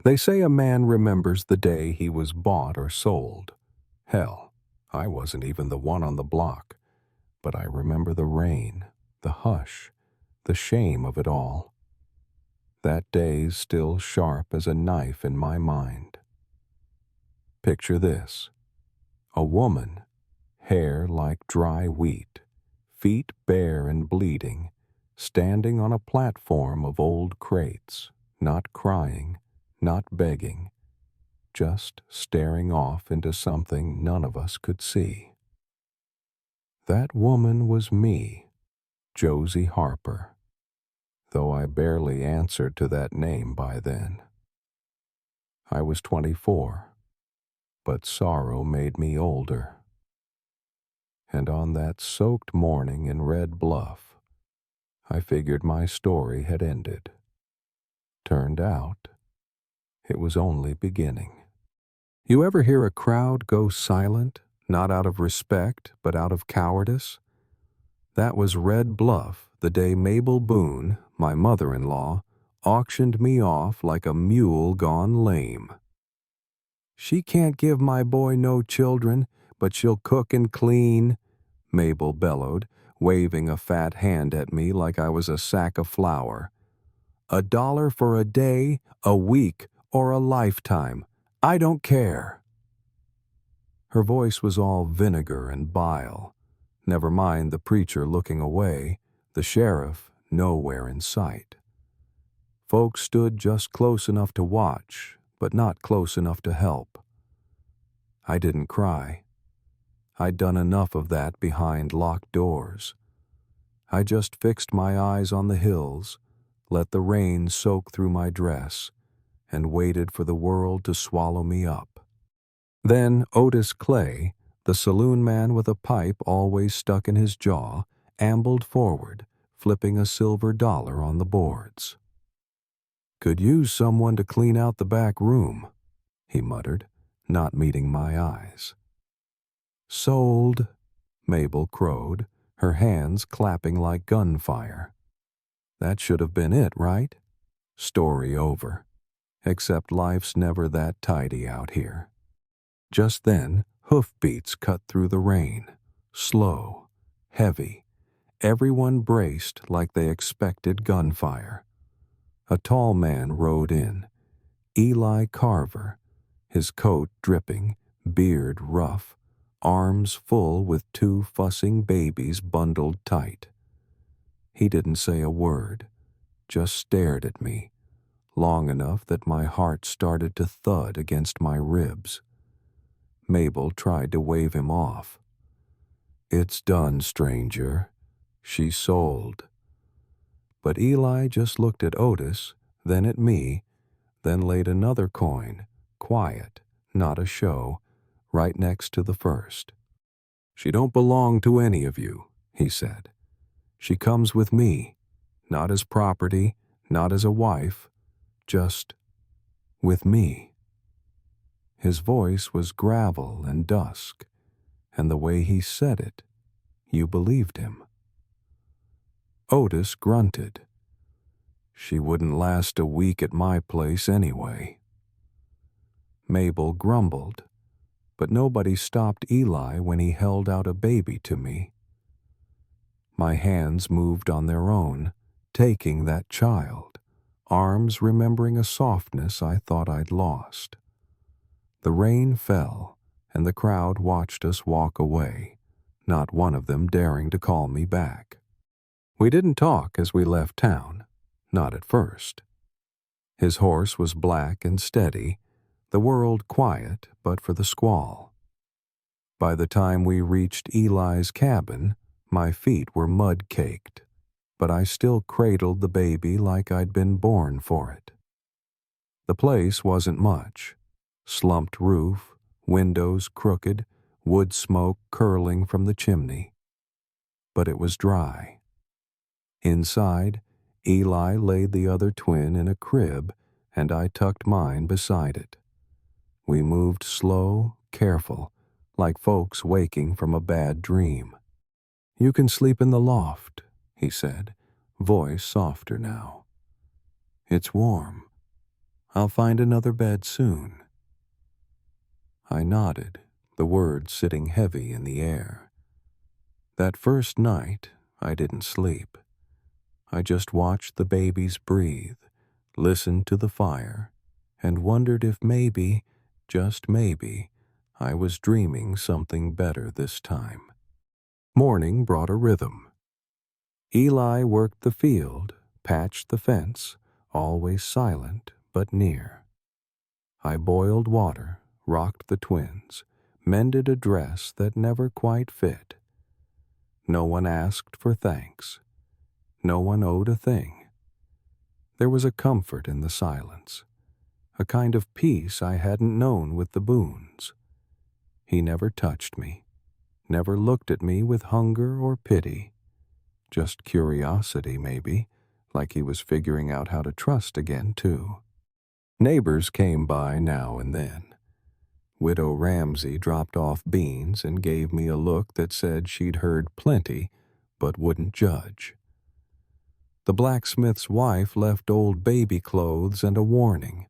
They say a man remembers the day he was bought or sold. Hell, I wasn't even the one on the block, but I remember the rain, the hush, the shame of it all. That day's still sharp as a knife in my mind. Picture this: a woman, hair like dry wheat, feet bare and bleeding, standing on a platform of old crates, not crying, not begging, just staring off into something none of us could see. That woman was me, Josie Harper, though I barely answered to that name by then. I was 24, but sorrow made me older. And on that soaked morning in Red Bluff, I figured my story had ended. Turned out, it was only beginning. You ever hear a crowd go silent, not out of respect, but out of cowardice? That was Red Bluff the day Mabel Boone, my mother-in-law, auctioned me off like a mule gone lame. "She can't give my boy no children, but she'll cook and clean," Mabel bellowed, waving a fat hand at me like I was a sack of flour. $1 for a day, a week, or a lifetime. I don't care." Her voice was all vinegar and bile. Never mind the preacher looking away, the sheriff nowhere in sight. Folks stood just close enough to watch, but not close enough to help. I didn't cry. I'd done enough of that behind locked doors. I just fixed my eyes on the hills, let the rain soak through my dress, and waited for the world to swallow me up. Then Otis Clay, the saloon man with a pipe always stuck in his jaw, ambled forward, flipping a silver dollar on the boards. "Could use someone to clean out the back room," he muttered, not meeting my eyes. "Sold," Mabel crowed, her hands clapping like gunfire. That should have been it, right? Story over. Except life's never that tidy out here. Just then, hoofbeats cut through the rain. Slow, heavy. Everyone braced like they expected gunfire. A tall man rode in. Eli Carver, his coat dripping, beard rough, arms full with 2 fussing babies bundled tight. He didn't say a word, just stared at me, long enough that my heart started to thud against my ribs. Mabel tried to wave him off. "It's done, stranger. She's sold." But Eli just looked at Otis, then at me, then laid another coin, quiet, not a show, right next to the first. "She don't belong to any of you," he said. "She comes with me, not as property, not as a wife, just with me." His voice was gravel and dusk, and the way he said it, you believed him. Otis grunted. "She wouldn't last a week at my place anyway." Mabel grumbled, but nobody stopped Eli when he held out a baby to me. My hands moved on their own, taking that child, arms remembering a softness I thought I'd lost. The rain fell, and the crowd watched us walk away, not one of them daring to call me back. We didn't talk as we left town, not at first. His horse was black and steady, the world quiet but for the squall. By the time we reached Eli's cabin, my feet were mud-caked, but I still cradled the baby like I'd been born for it. The place wasn't much. Slumped roof, windows crooked, wood smoke curling from the chimney. But it was dry. Inside, Eli laid the other twin in a crib, and I tucked mine beside it. We moved slow, careful, like folks waking from a bad dream. "You can sleep in the loft," he said, voice softer now. "It's warm." I'll find another bed soon." I nodded, the words sitting heavy in the air. That first night, I didn't sleep. I just watched the babies breathe, listened to the fire, and wondered if maybe, just maybe, I was dreaming something better this time. Morning brought a rhythm. Eli worked the field, patched the fence, always silent but near. I boiled water, rocked the twins, mended a dress that never quite fit. No one asked for thanks. No one owed a thing. There was a comfort in the silence, a kind of peace I hadn't known with the Boones. He never touched me, never looked at me with hunger or pity. Just curiosity, maybe, like he was figuring out how to trust again, too. Neighbors came by now and then. Widow Ramsey dropped off beans and gave me a look that said she'd heard plenty, but wouldn't judge. The blacksmith's wife left old baby clothes and a warning.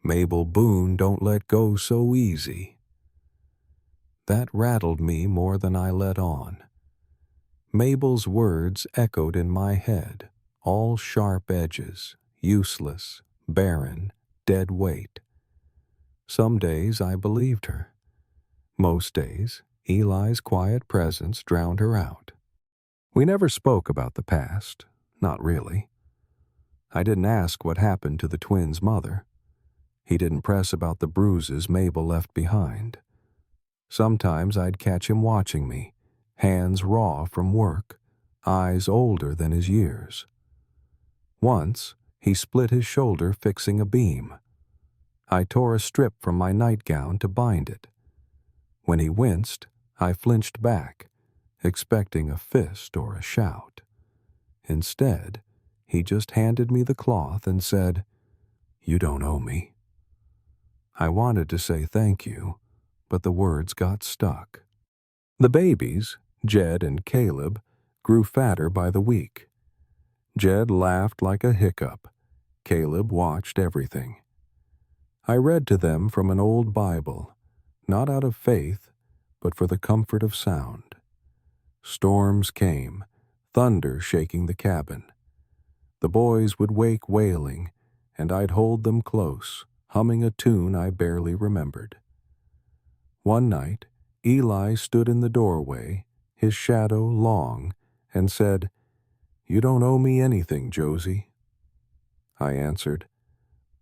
Mabel Boone don't let go so easy. That rattled me more than I let on. Mabel's words echoed in my head, all sharp edges, useless, barren, dead weight. Some days I believed her. Most days, Eli's quiet presence drowned her out. We never spoke about the past, not really. I didn't ask what happened to the twins' mother. He didn't press about the bruises Mabel left behind. Sometimes I'd catch him watching me, hands raw from work, eyes older than his years. Once, he split his shoulder fixing a beam. I tore a strip from my nightgown to bind it. When he winced, I flinched back, expecting a fist or a shout. Instead, he just handed me the cloth and said, "You don't owe me." I wanted to say thank you, but the words got stuck. The babies, Jed and Caleb, grew fatter by the week. Jed laughed like a hiccup. Caleb watched everything. I read to them from an old Bible, not out of faith, but for the comfort of sound. Storms came, thunder shaking the cabin. The boys would wake wailing, and I'd hold them close, humming a tune I barely remembered. One night, Eli stood in the doorway, his shadow long, and said, "You don't owe me anything, Josie." I answered,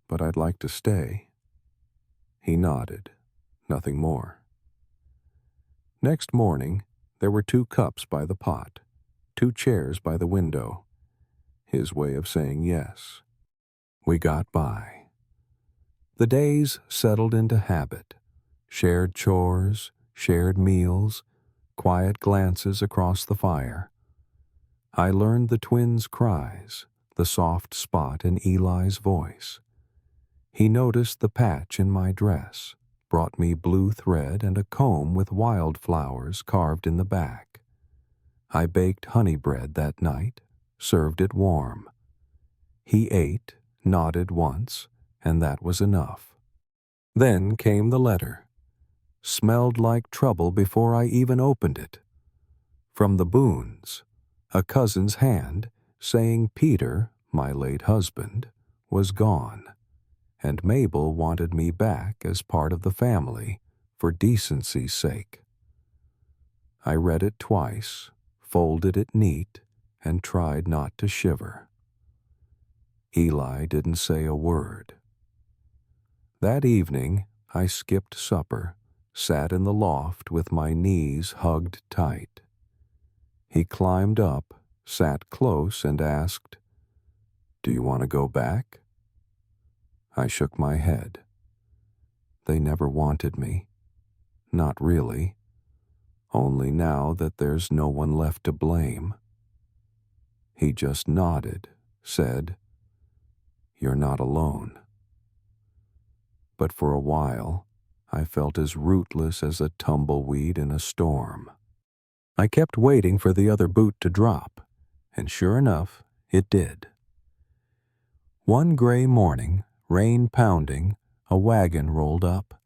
"But I'd like to stay." He nodded, nothing more. Next morning, there were 2 cups by the pot, 2 chairs by the window. His way of saying yes. We got by. The days settled into habit. Shared chores, shared meals, quiet glances across the fire. I learned the twins' cries, the soft spot in Eli's voice. He noticed the patch in my dress, brought me blue thread and a comb with wildflowers carved in the back. I baked honey bread that night, served it warm. He ate, nodded once, and that was enough. Then came the letter. Smelled like trouble before I even opened it. From the Boones, a cousin's hand saying Peter, my late husband, was gone, and Mabel wanted me back as part of the family for decency's sake. I read it twice, folded it neat, and tried not to shiver. Eli didn't say a word. That evening, I skipped supper, sat in the loft with my knees hugged tight. He climbed up, sat close, and asked, "Do you want to go back?" I shook my head. They never wanted me. Not really. Only now that there's no one left to blame. He just nodded, said, "You're not alone." But for a while, I felt as rootless as a tumbleweed in a storm. I kept waiting for the other boot to drop, and sure enough, it did. One gray morning, Rain pounding, a wagon rolled up.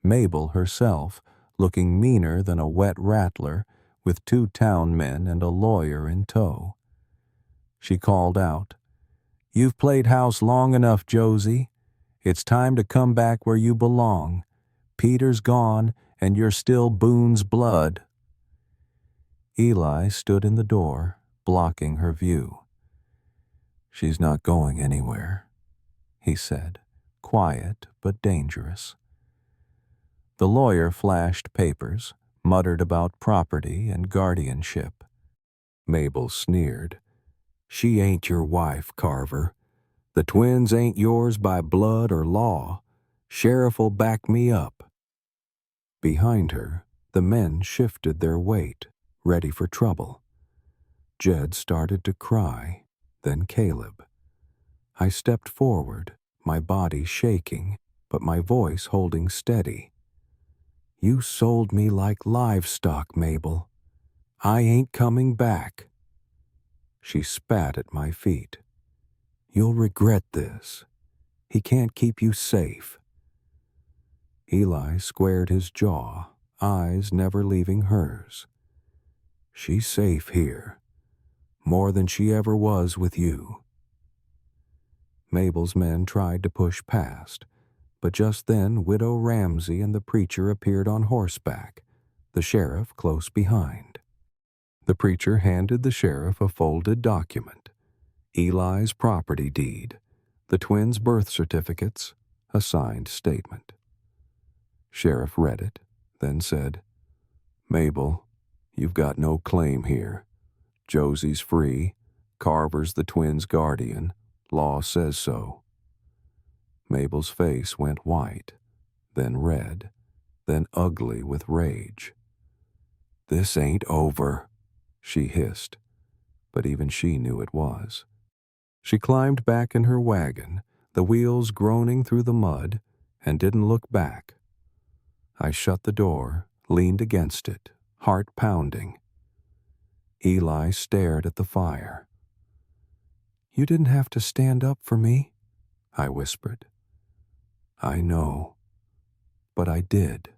Mabel herself, looking meaner than a wet rattler, with 2 town men and a lawyer in tow. She called out, "You've played house long enough, Josie. It's time to come back where you belong. Peter's gone, and you're still Boone's blood." Eli stood in the door, blocking her view. "She's not going anywhere," he said, quiet but dangerous. The lawyer flashed papers, muttered about property and guardianship. Mabel sneered. "She ain't your wife, Carver. The twins ain't yours by blood or law. Sheriff'll back me up." Behind her, the men shifted their weight, ready for trouble. Jed started to cry, then Caleb. I stepped forward, my body shaking, but my voice holding steady. "You sold me like livestock, Mabel. I ain't coming back." She spat at my feet. "You'll regret this. He can't keep you safe." Eli squared his jaw, eyes never leaving hers. "She's safe here. More than she ever was with you." Mabel's men tried to push past, but just then Widow Ramsey and the preacher appeared on horseback, the sheriff close behind. The preacher handed the sheriff a folded document, Eli's property deed, the twins' birth certificates, a signed statement. Sheriff read it, then said, "Mabel, you've got no claim here. Josie's free. Carver's the twins' guardian. Law says so." Mabel's face went white, then red, then ugly with rage. "This ain't over," she hissed, but even she knew it was. She climbed back in her wagon, the wheels groaning through the mud, and didn't look back. I shut the door, leaned against it, heart pounding. Eli stared at the fire. "You didn't have to stand up for me," I whispered. "I know, but I did."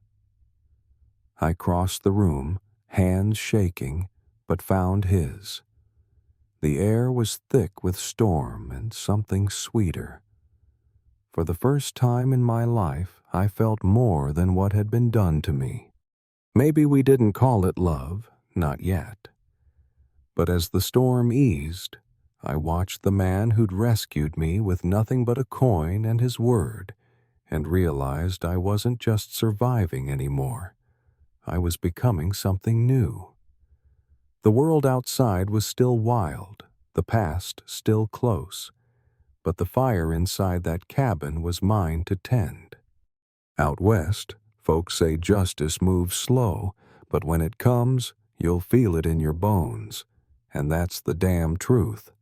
I crossed the room, hands shaking, but found his. The air was thick with storm and something sweeter. For the first time in my life, I felt more than what had been done to me. Maybe we didn't call it love, not yet. But as the storm eased, I watched the man who'd rescued me with nothing but a coin and his word, and realized I wasn't just surviving anymore. I was becoming something new. The world outside was still wild, the past still close, but the fire inside that cabin was mine to tend. Out west, folks say justice moves slow, but when it comes, you'll feel it in your bones, and that's the damn truth.